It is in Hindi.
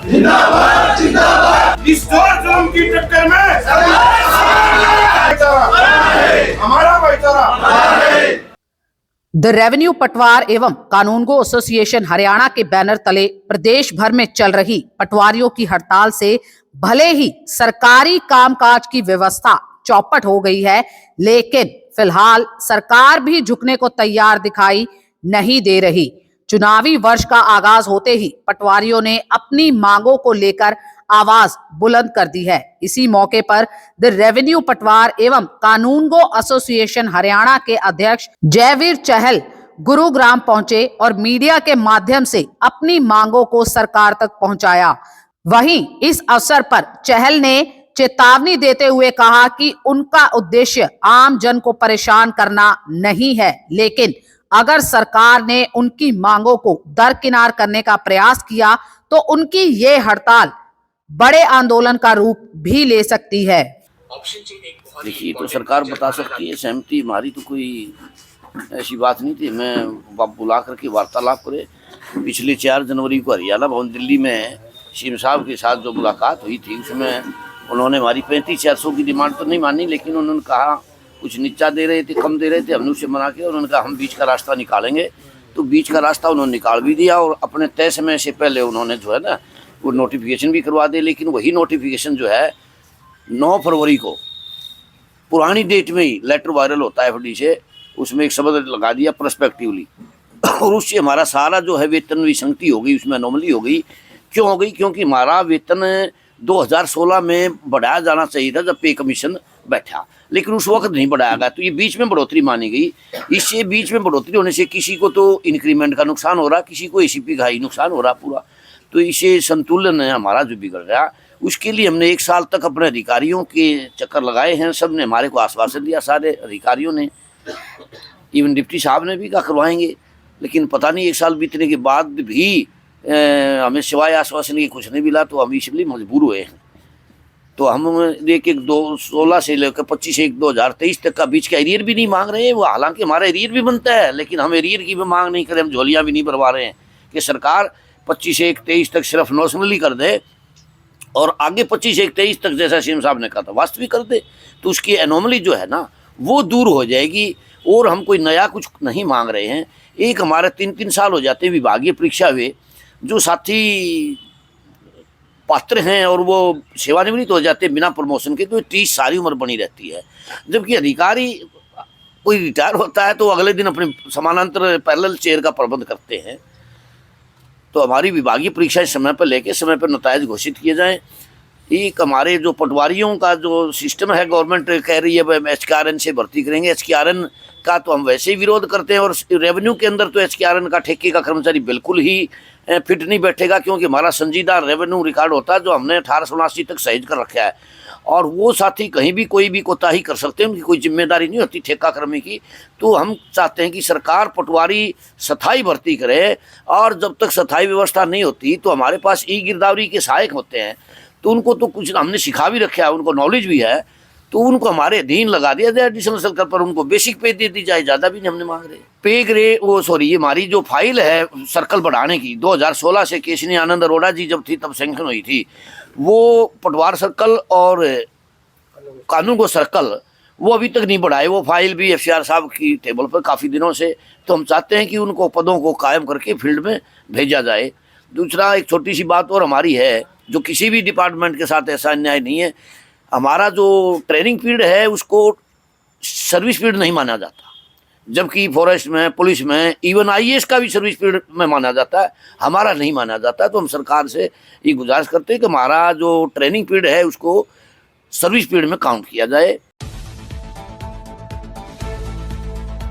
जिंदाबाद जिंदाबाद। इस जोर जुल्म की टक्कर में हमारा भाईचारा। द रेवेन्यू पटवार एवं कानूनगो एसोसिएशन हरियाणा के बैनर तले प्रदेश भर में चल रही पटवारियों की हड़ताल से भले ही सरकारी कामकाज की व्यवस्था चौपट हो गई है, लेकिन फिलहाल सरकार भी झुकने को तैयार दिखाई नहीं दे रही। चुनावी वर्ष का आगाज होते ही पटवारियों ने अपनी मांगों को लेकर आवाज बुलंद कर दी है। इसी मौके पर द रेवेन्यू पटवार एवं कानूनगो एसोसिएशन हरियाणा के अध्यक्ष जयवीर चहल गुरुग्राम पहुंचे और मीडिया के माध्यम से अपनी मांगों को सरकार तक पहुंचाया। वहीं इस अवसर पर चहल ने चेतावनी देते हुए कहा कि उनका उद्देश्य आम जन को परेशान करना नहीं है, लेकिन अगर सरकार ने उनकी मांगों को दरकिनार करने का प्रयास किया तो उनकी ये हड़ताल बड़े आंदोलन का रूप भी ले सकती है। देखिए, तो सरकार बता सकती है, सहमति हमारी तो कोई ऐसी बात नहीं थी। मैं बुला करके वार्तालाप करे। पिछले 4 जनवरी को हरियाणा भवन दिल्ली में सीएम साहब के साथ जो मुलाकात हुई थी, उसमें उन्होंने हमारी 3500 की डिमांड तो नहीं मानी, लेकिन उन्होंने कहा कुछ नीचा दे रहे थे, कम दे रहे थे। हमने उससे मना किया। उन्होंने कहा हम बीच का रास्ता निकालेंगे, तो बीच का रास्ता उन्होंने निकाल भी दिया और अपने तय समय से पहले उन्होंने जो है ना वो नोटिफिकेशन भी करवा दे। लेकिन वही नोटिफिकेशन जो है 9 फरवरी को पुरानी डेट में ही लेटर वायरल होता है एफडी से, उसमें एक शब्द लगा दिया प्रोस्पेक्टिवली, और उससे हमारा सारा जो है वेतन विसंगति हो गई, उसमें अनोमली हो गई। क्यों हो गई? क्योंकि हमारा वेतन 2016 में बढ़ाया जाना चाहिए था जब पे कमीशन बैठा, लेकिन उस वक्त नहीं बढ़ाया गया, तो ये बीच में बढ़ोतरी मानी गई। इससे बीच में बढ़ोतरी होने से किसी को तो इंक्रीमेंट का नुकसान हो रहा, किसी को एसीपी का ही नुकसान हो रहा पूरा, तो इससे संतुलन है हमारा जो बिगड़ गया। उसके लिए हमने 1 साल तक अपने अधिकारियों के चक्कर लगाए हैं। सब ने हमारे को आश्वासन दिया, सारे अधिकारियों ने, इवन डिप्टी साहब ने भी कहा करवाएंगे, लेकिन पता नहीं 1 साल बीतने के बाद भी हमें सिवाय आश्वासन के कुछ नहीं मिला, तो हम इसलिए मजबूर हुए हैं। तो हम 16 से लेकर 25/1/2023 तक का बीच का एरियर भी नहीं मांग रहे हैं। वो हालांकि हमारा एरियर भी बनता है, लेकिन हम एरियर की भी मांग नहीं करें, हम झोलियाँ भी नहीं भरवा रहे हैं कि सरकार 25/1/23 तक सिर्फ नॉशनली कर दे और आगे 25/1/23 तक जैसा सीएम साहब ने कहा था वास्तविक कर दे, तो उसकी एनोमली जो है ना वो दूर हो जाएगी। और हम कोई नया कुछ नहीं मांग रहे हैं। एक हमारे 3-3 साल हो जाते हैं विभागीय परीक्षा हुए, जो साथी पात्र हैं और वो सेवानिवृत्त हो जाते हैं बिना प्रमोशन के, तो 30 सारी उम्र बनी रहती है। जबकि अधिकारी कोई रिटायर होता है तो अगले दिन अपने समानांतर पैरेलल चेयर का प्रबंध करते हैं। तो हमारी विभागीय परीक्षाएं समय पर लेके समय पर नतायज घोषित किए जाएं। एक हमारे जो पटवारियों का जो सिस्टम है, गवर्नमेंट कह रही है HKRN से भर्ती करेंगे। HKRN का तो हम वैसे ही विरोध करते हैं, और रेवेन्यू के अंदर तो HKRN का ठेके का कर्मचारी बिल्कुल ही फिट नहीं बैठेगा, क्योंकि हमारा संजीदा रेवेन्यू रिकॉर्ड होता है जो हमने 1879 तक सहेज कर रखा है, और वो साथी कहीं भी कोई भी कोताही कर सकते हैं, उनकी कोई जिम्मेदारी नहीं होती ठेका कर्मी की। तो हम चाहते हैं कि सरकार पटवारी स्थायी भर्ती करे, और जब तक स्थायी व्यवस्था नहीं होती तो हमारे पास ई गिरदावरी के सहायक होते हैं, तो उनको तो कुछ हमने सिखा भी रखा है, उनको नॉलेज भी है, तो उनको हमारे अधीन लगा दिया जाए एडिशनल सर्कल पर, उनको बेसिक पे दे दी जाए, ज़्यादा भी नहीं हमने मांग रहे। पे ग्रेड ये हमारी जो फाइल है सर्कल बढ़ाने की 2016 से केशनी आनंद अरोड़ा जी जब थी तब सैंक्शन हुई थी, वो पटवार सर्कल और कानूनगो सर्कल वो अभी तक नहीं बढ़ाए। वो फाइल भी FCR साहब की टेबल पर काफ़ी दिनों से, तो हम चाहते हैं कि उनको पदों को कायम करके फील्ड में भेजा जाए। दूसरा, एक छोटी सी बात और हमारी है, जो किसी भी डिपार्टमेंट के साथ ऐसा अन्याय नहीं है, हमारा जो ट्रेनिंग पीरियड है उसको सर्विस पीरियड नहीं माना जाता, जबकि फॉरेस्ट में, पुलिस में, इवन IAS का भी सर्विस पीरियड में माना जाता है, हमारा नहीं माना जाता। तो हम सरकार से ये गुजारिश करते हैं कि हमारा जो ट्रेनिंग पीरियड है उसको सर्विस पीरियड में काउंट किया जाए।